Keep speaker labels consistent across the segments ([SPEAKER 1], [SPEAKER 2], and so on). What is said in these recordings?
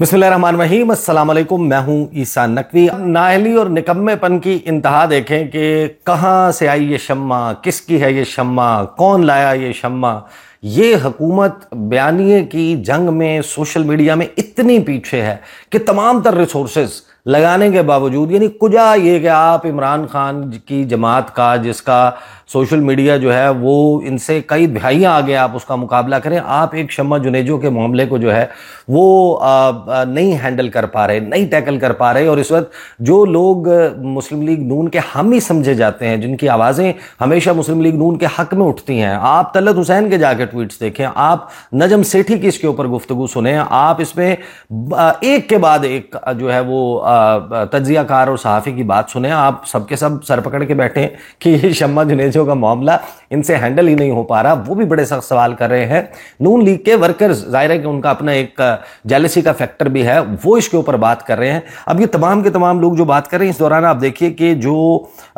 [SPEAKER 1] बिस्मिल्लाहिर्रहमानिर्रहीम, अस्सलाम वालेकुम। मैं हूं ईसा नकवी। नाअहली और निकम्मेपन की इंतहा देखें कि कहां से आई ये शम्मा, किसकी है ये शम्मा, कौन लाया ये शम्मा। ये हुकूमत बयानिए की जंग में सोशल मीडिया में इतनी पीछे है कि तमाम तर रिसोर्सेज लगाने के बावजूद, यानी कुजा ये कि आप इमरान खान की जमात का, जिसका सोशल मीडिया जो है वो इनसे कई दहाइयाँ आगे, आप उसका मुकाबला करें, आप एक शम्मा जुनेजो के मामले को जो है वो नहीं हैंडल कर पा रहे, नहीं टैकल कर पा रहे। और इस वक्त जो लोग मुस्लिम लीग नून के हामी समझे जाते हैं, जिनकी आवाज़ें हमेशा मुस्लिम लीग नून के हक में उठती हैं, आप तलत हुसैन के जाके ट्वीट्स देखें, आप नजम सेठी की इसके ऊपर गुफ्तगू सुने, आप इसमें एक के बाद एक जो है वो तज्जियाकार और सहाफ़ी की बात सुने, आप सबके सब सर पकड़ के बैठे कि ये शम्मा जुनेजो का मामला इनसे हैंडल ही नहीं हो पा रहा। वो भी बड़े सख्त सवाल कर रहे हैं। नून लीग के वर्कर्स, जाहिर है कि उनका अपना एक जेलसी का फैक्टर भी है, वो इसके ऊपर बात कर रहे हैं। अब ये तमाम के तमाम लोग जो बात कर रहे हैं, इस दौरान आप देखिए कि जो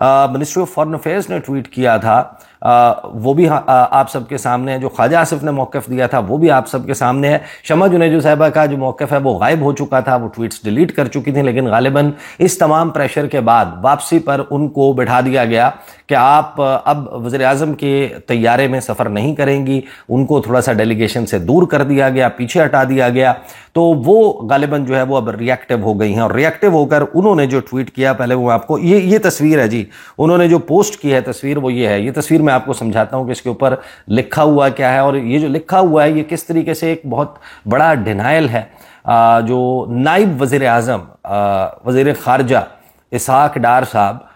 [SPEAKER 1] मिनिस्ट्री ऑफ फॉरेन अफेयर्स ने ट्वीट किया था वो भी आप सबके सामने है। जो ख्वाजा आसिफ ने मौक़िफ़ दिया था वो भी आप सबके सामने है। शम्मा जुनेजो साहिबा का जो मौक़िफ़ है वो गायब हो चुका था, वो ट्वीट्स डिलीट कर चुकी थी, लेकिन गालिबन इस तमाम प्रेशर के बाद वापसी पर उनको बैठा दिया गया कि आप अब वज़ीर-ए-आज़म के तैयारे में सफ़र नहीं करेंगी। उनको थोड़ा सा डेलीगेशन से दूर कर दिया गया, पीछे हटा दिया गया। तो वो गालिबन जो है वो अब रिएक्टिव हो गई हैं, और रिएक्टिव होकर उन्होंने जो ट्वीट किया, पहले वो आपको ये तस्वीर है जी, उन्होंने जो पोस्ट की है तस्वीर वो ये है। ये तस्वीर मैं आपको समझाता हूँ कि इसके ऊपर लिखा हुआ क्या है, और ये जो लिखा हुआ है ये किस तरीके से एक बहुत बड़ा डिनायल है। जो नाइब वज़ीर-ए-आज़म, वज़ीर ख़ारजा इसहाक डार साहब,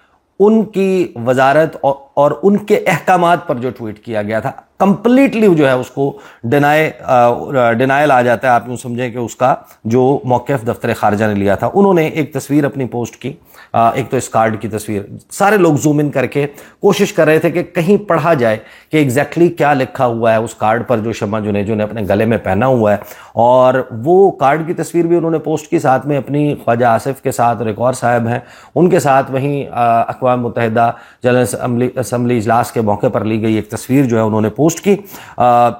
[SPEAKER 1] उनकी वजारत और उनके अहकामात पर जो ट्वीट किया गया था, कंप्लीटली जो है उसको डिनायल आ जाता है। आप यूँ समझें कि उसका जो मौक़िफ़ दफ्तर ख़ारजा ने लिया था। उन्होंने एक तस्वीर अपनी पोस्ट की, एक तो इस कार्ड की तस्वीर, सारे लोग जूम इन करके कोशिश कर रहे थे कि कहीं पढ़ा जाए कि एग्जैक्टली क्या लिखा हुआ है उस कार्ड पर जो शम्मा जुनेजो ने अपने गले में पहना हुआ है। और वो कार्ड की तस्वीर भी उन्होंने पोस्ट की, साथ में अपनी ख्वाजा आसिफ के साथ, और एक और साहब हैं उनके साथ, वहीं अक़वाम मुत्तहिदा जनरल असम्बली इजलास के मौके पर ली गई एक तस्वीर जो है उन्होंने पोस्ट की,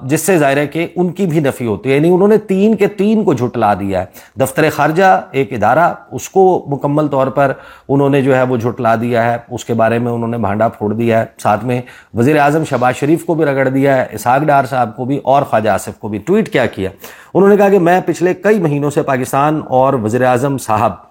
[SPEAKER 1] जिससे जाहिर है कि उनकी भी नफ़ी होती है। यानी उन्होंने 3 के 3 को झुटला दिया है। दफ्तर ख़ारजा एक इदारा, उसको मुकम्मल तौर पर उन्होंने जो है वो झुटला दिया है, उसके बारे में उन्होंने भांडा फोड़ दिया है। साथ में वज़ीर-ए-आज़म शहबाज शरीफ को भी रगड़ दिया है, इसहाक डार साहब को भी, और ख्वाजा आसिफ को भी। ट्वीट क्या किया उन्होंने? कहा कि मैं पिछले कई महीनों से पाकिस्तान और वज़ीर-ए-आज़म साहब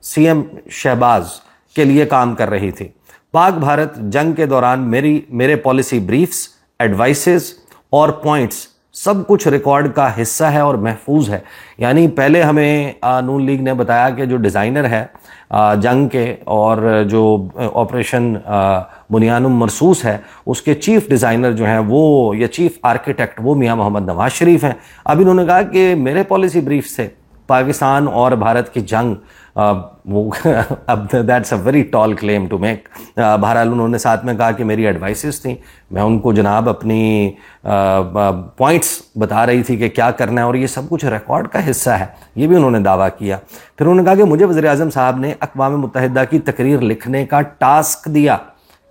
[SPEAKER 1] CM शहबाज के लिए काम कर रही थी। पाक भारत जंग के दौरान मेरे पॉलिसी ब्रीफ्स, एडवाइसेस और पॉइंट्स सब कुछ रिकॉर्ड का हिस्सा है और महफूज है। यानी पहले हमें नून लीग ने बताया कि जो डिज़ाइनर है जंग के, और जो ऑपरेशन बुनियानुम मरसूस है, उसके चीफ डिज़ाइनर जो हैं वो, या चीफ आर्किटेक्ट, वो मियां मोहम्मद नवाज शरीफ हैं। अब इन्होंने कहा कि मेरे पॉलिसी ब्रीफ से पाकिस्तान और भारत की जंग, वो अब that's a very tall claim to make. बहरहाल उन्होंने साथ में कहा कि मेरी एडवाइसेस थी, मैं उनको जनाब अपनी पॉइंट्स बता रही थी कि क्या करना है, और ये सब कुछ रिकॉर्ड का हिस्सा है, ये भी उन्होंने दावा किया। फिर उन्होंने कहा कि मुझे वज़ीर-ए-आज़म साहब ने अक़वाम मुत्तहिदा की तकरीर लिखने का टास्क दिया।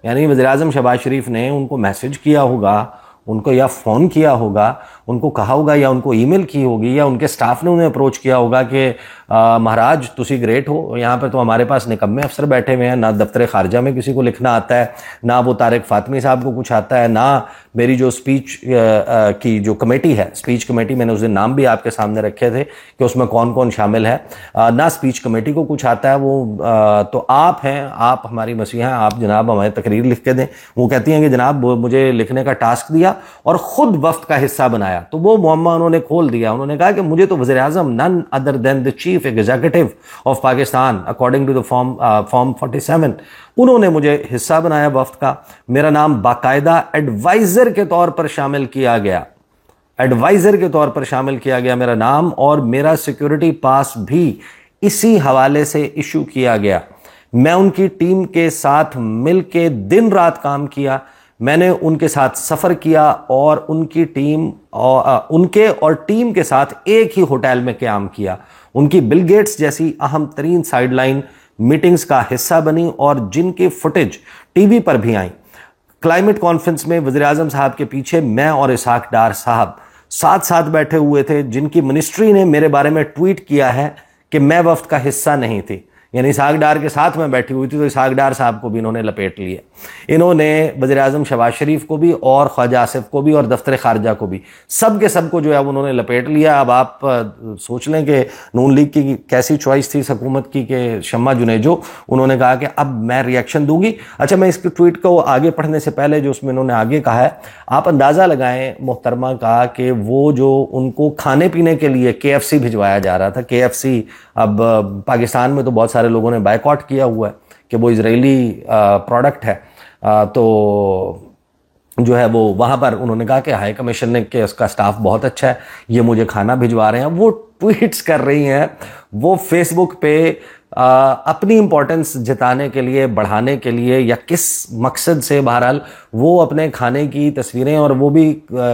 [SPEAKER 1] यानी वज़ीर-ए-आज़म शहबाज शरीफ ने उनको मैसेज किया होगा, उनको या फ़ोन किया होगा, उनको कहा होगा, या उनको ईमेल की होगी, या उनके स्टाफ ने उन्हें अप्रोच किया होगा कि महाराज तुसी ग्रेट हो, यहाँ पे तो हमारे पास निकम्मे अफसर बैठे हुए हैं, ना दफ्तर ख़ारजा में किसी को लिखना आता है, ना वो तारिक फ़ातमी साहब को कुछ आता है, ना मेरी जो स्पीच की जो कमेटी है, स्पीच कमेटी, मैंने उस दिन नाम भी आपके सामने रखे थे कि उसमें कौन कौन शामिल है, ना स्पीच कमेटी को कुछ आता है। वो तो आप हैं, आप हमारी मसीहा हैं, आप जनाब हमें तकरीर लिख के दें। वो कहती हैं कि जनाब मुझे लिखने का टास्क दिया और ख़ुद वफ्द का हिस्सा बनाया। तो वो मुअम्मा उन्होंने खोल दिया। उन्होंने कहा कि मुझे तो वज़ीर-ए-आज़म none other than the chief executive of Pakistan according to the form 47, उन्होंने मुझे हिस्सा बनाया वफ्द का। मेरा नाम बाकायदा एडवाइजर के तौर पर शामिल किया गया, एडवाइजर के तौर पर शामिल किया गया मेरा नाम, और मेरा सिक्योरिटी पास भी इसी हवाले से इशू किया गया। मैं उनकी टीम के साथ मिलके दिन रात काम किया, मैंने उनके साथ सफ़र किया, और उनकी टीम उनके और टीम के साथ एक ही होटल में क़याम किया। उनकी बिल गेट्स जैसी अहम तरीन साइडलाइन मीटिंग्स का हिस्सा बनी, और जिनकी फुटेज टीवी पर भी आई। क्लाइमेट कॉन्फ्रेंस में वज़ीर-ए-आज़म साहब के पीछे मैं और इसहाक डार साहब साथ साथ बैठे हुए थे, जिनकी मिनिस्ट्री ने मेरे बारे में ट्वीट किया है कि मैं वफ्द का हिस्सा नहीं थी, यानी इसहाक डार के साथ में बैठी हुई थी, तो इसहाक डार साहब को भी इन्होंने लपेट लिया। इन्होंने वज़ीर आज़म शहबाज शरीफ को भी और ख्वाजा आसिफ को भी और दफ्तर खारजा को भी, सब के सब को जो है उन्होंने लपेट लिया। अब आप सोच लें कि नून लीग की कैसी चॉइस थी इस हुकूमत की कि शम्मा जुनेजो, उन्होंने कहा कि अब मैं रिएक्शन दूंगी। अच्छा, मैं इसके ट्वीट को आगे पढ़ने से पहले जो उसमें इन्होंने आगे कहा है, आप अंदाज़ा लगाएं मोहतरमा का कि वो जो उनको खाने पीने के लिए KFC भिजवाया जा रहा था, KFC अब पाकिस्तान में तो बहुत सारे लोगों ने बायकॉट किया हुआ है कि वो इजरायली प्रोडक्ट है, तो जो है वो वहाँ पर उन्होंने कहा कि हाई कमीशन ने कि उसका स्टाफ बहुत अच्छा है, ये मुझे खाना भिजवा रहे हैं। वो ट्वीट्स कर रही हैं, वो फेसबुक पे अपनी इंपॉर्टेंस जताने के लिए, बढ़ाने के लिए, या किस मकसद से, बहरहाल वो अपने खाने की तस्वीरें, और वो भी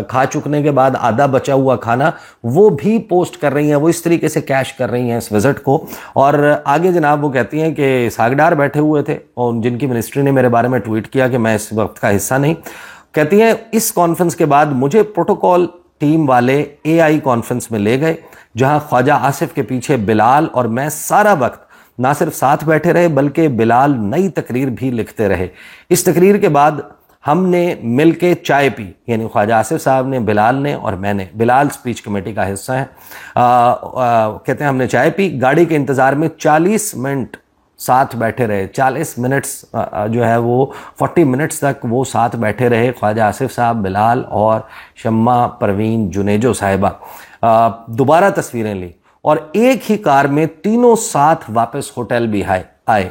[SPEAKER 1] खा चुकने के बाद आधा बचा हुआ खाना वो भी पोस्ट कर रही हैं। वो इस तरीके से कैश कर रही हैं इस विजिट को। और आगे जनाब वो कहती हैं कि इसहाक डार बैठे हुए थे और जिनकी मिनिस्ट्री ने मेरे बारे में ट्वीट किया कि मैं इस वक्त का हिस्सा नहीं। कहती हैं इस कॉन्फ्रेंस के बाद मुझे प्रोटोकॉल टीम वाले AI कॉन्फ्रेंस में ले गए, जहां ख्वाजा आसिफ के पीछे बिलाल और मैं सारा वक्त ना सिर्फ साथ बैठे रहे बल्कि बिलाल नई तकरीर भी लिखते रहे। इस तकरीर के बाद हमने मिलके चाय पी, यानी ख्वाजा आसिफ साहब ने, बिलाल ने और मैंने, बिलाल स्पीच कमेटी का हिस्सा है, कहते हैं हमने चाय पी, गाड़ी के इंतजार में 40 मिनट साथ बैठे रहे। 40 मिनट्स जो है वो 40 मिनट्स तक वो साथ बैठे रहे, ख्वाजा आसिफ साहब, बिलाल और शम्मा परवीन जुनेजो साहिबा। दोबारा तस्वीरें ली और एक ही कार में तीनों साथ वापस होटल भी आए।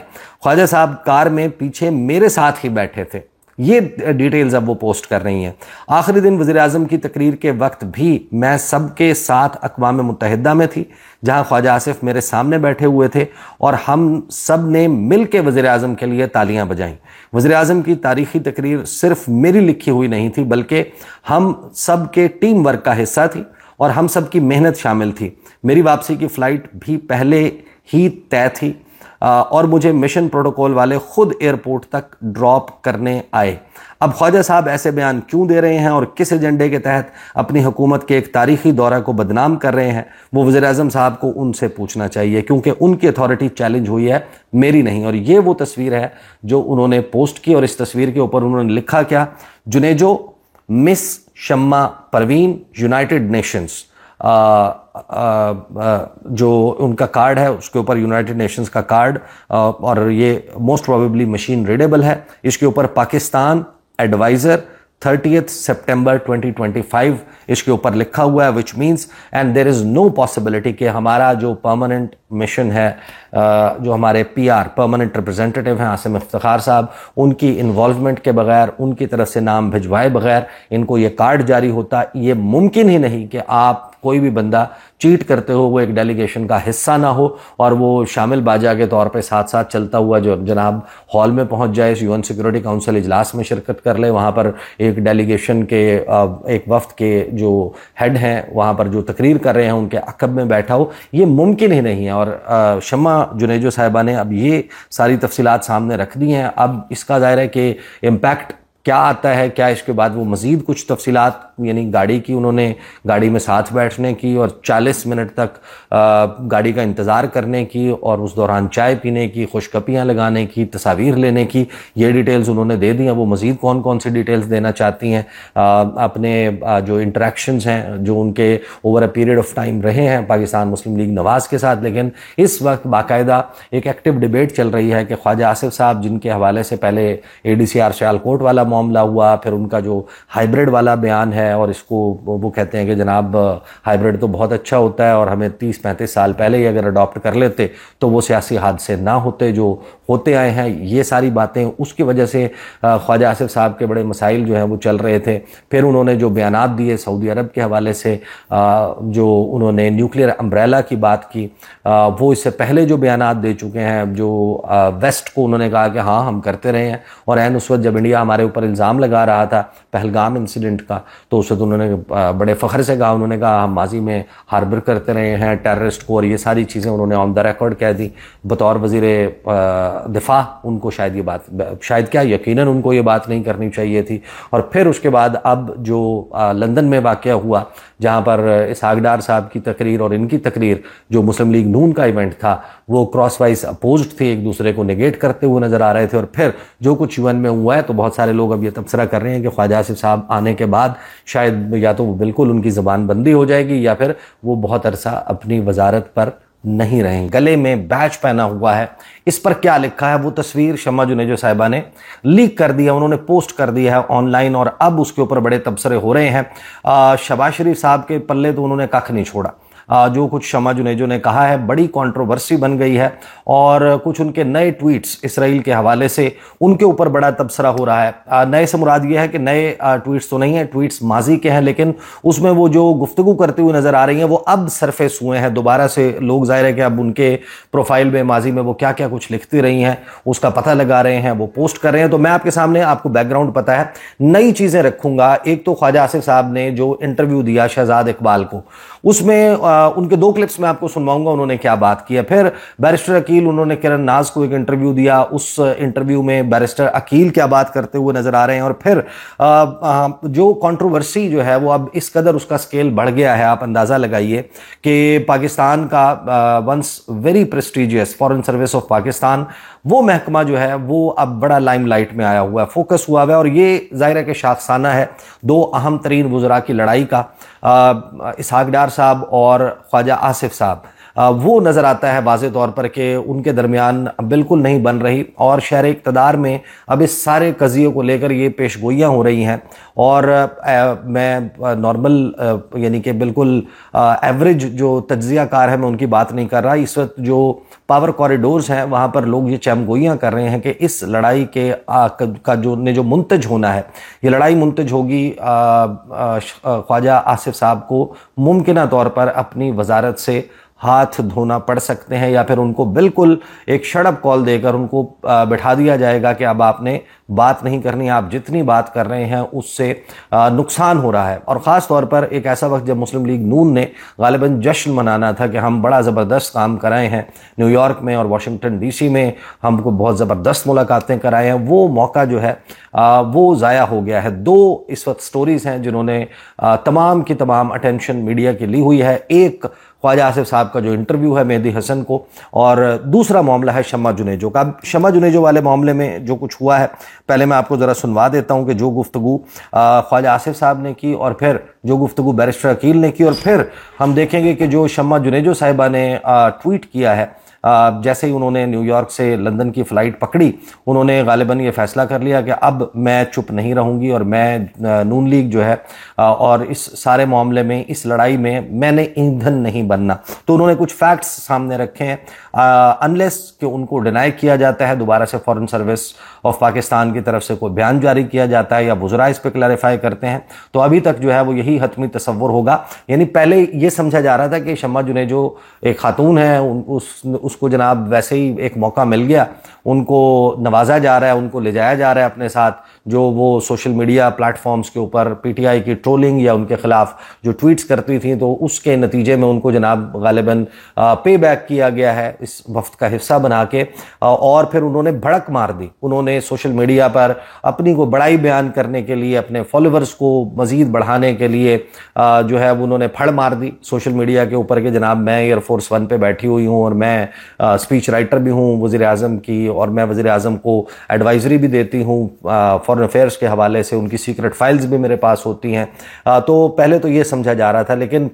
[SPEAKER 1] ख्वाजा साहब कार में पीछे मेरे साथ ही बैठे थे। ये डिटेल्स अब वो पोस्ट कर रही हैं। आखिरी दिन वज़ीर आज़म की तकरीर के वक्त भी मैं सबके साथ अक़वाम मुत्तहिदा में थी, जहां ख्वाजा आसिफ मेरे सामने बैठे हुए थे और हम सब ने मिल के वज़ीर आज़म के लिए तालियां बजाईं। वज़ीर आज़म की तारीखी तकरीर सिर्फ मेरी लिखी हुई नहीं थी, बल्कि हम सब के टीम वर्क का हिस्सा थी और हम सब की मेहनत शामिल थी। मेरी वापसी की फ़्लाइट भी पहले ही तय थी और मुझे मिशन प्रोटोकॉल वाले खुद एयरपोर्ट तक ड्रॉप करने आए। अब ख्वाजा साहब ऐसे बयान क्यों दे रहे हैं और किस एजेंडे के तहत अपनी हुकूमत के एक तारीखी दौरा को बदनाम कर रहे हैं, वो वज़ीर आज़म साहब को उनसे पूछना चाहिए, क्योंकि उनकी अथॉरिटी चैलेंज हुई है, मेरी नहीं। और ये वो तस्वीर है जो उन्होंने पोस्ट की और इस तस्वीर के ऊपर उन्होंने लिखा क्या, जुनेजो मिस शम्मा परवीन यूनाइटेड नेशंस। जो उनका कार्ड है उसके ऊपर यूनाइटेड नेशंस का कार्ड, और ये मोस्ट प्रोबेबली मशीन रीडेबल है। इसके ऊपर पाकिस्तान एडवाइजर 30 सितंबर 2025 इसके ऊपर लिखा हुआ है, which means and there is no possibility कि हमारा जो परमानेंट मिशन है, जो हमारे PR परमानेंट रिप्रेजेंटेटिव हैं आसिम इफ्तिखार साहब, उनकी इन्वॉल्वमेंट के बगैर, उनकी तरफ से नाम भिजवाए बगैर इनको ये कार्ड जारी होता। ये मुमकिन ही नहीं कि आप कोई भी बंदा चीट करते हो वो एक डेलीगेशन का हिस्सा ना हो और वो शामिल बाजा के तौर पे साथ साथ चलता हुआ जो जनाब हॉल में पहुंच जाए, UN सिक्योरिटी काउंसिल इजलास में शिरकत कर ले, वहाँ पर एक डेलीगेशन के एक वफ्द के जो हेड हैं वहाँ पर जो तकरीर कर रहे हैं उनके अकब में बैठा हो, ये मुमकिन ही नहीं है। और शम्मा जुनेजो साहिबा ने अब ये सारी तफसीलात सामने रख दी हैं। अब इसका ज़ाहिर है कि इम्पैक्ट क्या आता है, क्या इसके बाद वो मज़ीद कुछ तफसीलात, यानी गाड़ी की, उन्होंने गाड़ी में साथ बैठने की और 40 मिनट तक गाड़ी का इंतज़ार करने की और उस दौरान चाय पीने की, खुशकपियाँ लगाने की, तस्वीर लेने की, ये डिटेल्स उन्होंने दे दी हैं। वो मज़ीद कौन कौन सी डिटेल्स देना चाहती हैं, अपने जो इंटरेक्शंस हैं जो उनके over a period of time रहे हैं पाकिस्तान मुस्लिम लीग नवाज़ के साथ। लेकिन इस वक्त बाकायदा एक एक्टिव डिबेट चल रही है कि ख्वाजा आसिफ साहब, जिनके हवाले से पहले ADCR सियालकोट वाला मामला हुआ, फिर उनका जो हाइब्रिड वाला बयान है, और इसको वो कहते हैं कि जनाब हाइब्रिड तो बहुत अच्छा होता है और हमें 30-35 साल पहले ही अगर अडॉप्ट कर लेते तो वो सियासी हादसे ना होते जो होते आए हैं। ये सारी बातें उसकी वजह से ख्वाजा आसिफ साहब के बड़े मसाइल जो हैं वो चल रहे थे। फिर उन्होंने जो बयानात दिए सऊदी अरब के हवाले से, जो उन्होंने न्यूक्लियर अम्ब्रेला की बात की, वो इससे पहले जो बयानात दे चुके हैं, जो वेस्ट को उन्होंने कहा कि हाँ हम करते रहे हैं, और एन उस वक्त जब इंडिया हमारे ऊपर इल्ज़ाम लगा रहा था पहलगाम इंसिडेंट का, तो उस वक्त उन्होंने बड़े फ़ख्र से कहा, उन्होंने कहा हम माजी में हार्बर करते रहे हैं टेररिस्ट को, और ये सारी चीज़ें उन्होंने ऑन द रिकॉर्ड कह दी बतौर वज़ीर दिफा उनको शायद ये बात, शायद क्या यकीनन उनको ये बात नहीं करनी चाहिए थी। और फिर उसके बाद अब जो लंदन में वाक़या हुआ, जहाँ पर इसहाक डार साहब की तकरीर और इनकी तकरीर, जो मुस्लिम लीग नून का इवेंट था, वो क्रॉसवाइज अपोज्ड थे, एक दूसरे को नेगेट करते हुए नजर आ रहे थे। और फिर जो कुछ यूएन में हुआ है, तो बहुत सारे लोग अब ये तबसरा कर रहे हैं कि ख्वाजा आसिफ साहब आने के बाद शायद या तो बिल्कुल उनकी ज़बान बंदी हो जाएगी या फिर वो बहुत अरसा अपनी वजारत पर नहीं रहेंगे। गले में बैच पहना हुआ है, इस पर क्या लिखा है वो तस्वीर शम्मा जुनेजो साहिबा ने लीक कर दिया, उन्होंने पोस्ट कर दिया है ऑनलाइन, और अब उसके ऊपर बड़े तबसरे हो रहे हैं। शहबाज शरीफ साहब के पल्ले तो उन्होंने कख नहीं छोड़ा। जो कुछ शम्मा जुनेजो ने कहा है बड़ी कंट्रोवर्सी बन गई है, और कुछ उनके नए ट्वीट्स इसराइल के हवाले से उनके ऊपर बड़ा तबसरा हो रहा है। नए से मुराद ये है कि नए ट्वीट्स तो नहीं है, ट्वीट्स माजी के हैं, लेकिन उसमें वो जो गुफ्तगू करते हुए नजर आ रही हैं वो अब सरफेस हुए हैं दोबारा से। लोग जाहिर है कि अब उनके प्रोफाइल में माजी में वो क्या क्या कुछ लिखती रही हैं उसका पता लगा रहे हैं, वो पोस्ट कर रहे हैं। तो मैं आपके सामने, आपको बैकग्राउंड पता है, नई चीजें रखूंगा। एक तो ख्वाजा आसिफ साहब ने जो इंटरव्यू दिया शहजाद इकबाल को, उसमें उनके दो क्लिप्स मैं आपको सुनवाऊंगा उन्होंने क्या बात की है। फिर बैरिस्टर अकील, उन्होंने किरण नाज को एक इंटरव्यू दिया, उस इंटरव्यू में बैरिस्टर अकील क्या बात करते हुए नजर आ रहे हैं। और फिर जो कंट्रोवर्सी जो है वो अब इस कदर उसका स्केल बढ़ गया है, आप अंदाजा लगाइए कि पाकिस्तान का once very prestigious foreign service of Pakistan, वो महकमा जो है वो अब बड़ा लाइमलाइट में आया हुआ है, फोकस हुआ हुआ है। और ये जाहिर है कि शाखसाना है दो अहम तरीन वुज़रा की लड़ाई का, इसहाक डार साहब और ख्वाजा आसिफ साहब। वो नज़र आता है वाज़े तौर पर कि उनके दरमियान बिल्कुल नहीं बन रही, और शहर इक़्तिदार में अब इस सारे कज़ियों को लेकर ये पेशगोइयाँ हो रही हैं। और मैं नॉर्मल यानी कि बिल्कुल एवरेज जो तज्ज़ियाकार है मैं उनकी बात नहीं कर रहा। इस वक्त जो पावर कॉरिडोर्स हैं वहाँ पर लोग ये चमगोइयाँ कर रहे हैं कि इस लड़ाई के का जो मुंतज होना है, ये लड़ाई मुंतज होगी ख्वाजा आसिफ साहब को मुमकिना तौर पर अपनी वजारत से हाथ धोना पड़ सकते हैं, या फिर उनको बिल्कुल एक शड़प कॉल देकर उनको बैठा दिया जाएगा कि अब आपने बात नहीं करनी, आप जितनी बात कर रहे हैं उससे नुकसान हो रहा है। और ख़ास तौर पर एक ऐसा वक्त जब मुस्लिम लीग नून ने गालिबन जश्न मनाना था कि हम बड़ा ज़बरदस्त काम कराए हैं न्यूयॉर्क में और वाशिंगटन DC में, हमको बहुत ज़बरदस्त मुलाकातें कराए हैं, वो मौका जो है वो ज़ाया हो गया है। दो इस वक्त स्टोरीज़ हैं जिन्होंने तमाम की तमाम अटेंशन मीडिया की ली हुई है। एक ख्वाजा आसिफ साहब का जो इंटरव्यू है मेहदी हसन को, और दूसरा मामला है शम्मा जुनेजो का। शम्मा जुनेजो वाले मामले में जो कुछ हुआ है पहले मैं आपको ज़रा सुनवा देता हूं कि जो गुफ्तगू ख्वाजा आसिफ साहब ने की, और फिर जो गुफ्तगू बैरिस्टर अकील ने की, और फिर हम देखेंगे कि जो शम्मा जुनेजो साहिबा ने ट्वीट किया है जैसे ही उन्होंने न्यूयॉर्क से लंदन की फ़्लाइट पकड़ी, उन्होंने गालिबन ये फ़ैसला कर लिया कि अब मैं चुप नहीं रहूँगी और मैं नून लीग जो है और इस सारे मामले में, इस लड़ाई में मैंने ईंधन नहीं बनना। तो उन्होंने कुछ फैक्ट्स सामने रखे हैं, अनलेस कि उनको डिनाई किया जाता है, दोबारा से फॉरेन सर्विस ऑफ पाकिस्तान की तरफ से कोई बयान जारी किया जाता है या वुज़रा इस पर क्लैरिफाई करते हैं, तो अभी तक जो है वो यही हतमी तसव्वुर होगा। यानी पहले ये समझा जा रहा था कि शम्मा जुनेजो एक खातून है, उसको जनाब वैसे ही एक मौका मिल गया, उनको नवाजा जा रहा है, उनको ले जाया जा रहा है अपने साथ, जो वो सोशल मीडिया प्लेटफॉर्म्स के ऊपर पीटीआई की ट्रोलिंग या उनके खिलाफ जो ट्वीट्स करती थी, तो उसके नतीजे में उनको जनाब गालिबन पे बैक किया गया है इस वफ्त का हिस्सा बना के, और फिर उन्होंने भड़क मार दी। उन्होंने सोशल मीडिया पर अपनी को बड़ाई बयान करने के लिए, अपने फॉलोअर्स को मजीद बढ़ाने के लिए जो है उन्होंने फड़ मार दी सोशल मीडिया के ऊपर कि जनाब मैं एयरफोर्स 1 पे बैठी हुई हूँ और मैं स्पीच राइटर भी हूँ वज़ीर आज़म की, और मैं वज़ीर आज़म को एडवाइजरी भी देती हूँ फॉरेन अफेयर्स के हवाले से, उनकी सीक्रेट फाइल्स भी मेरे पास होती हैं। तो पहले तो ये समझा जा रहा था, लेकिन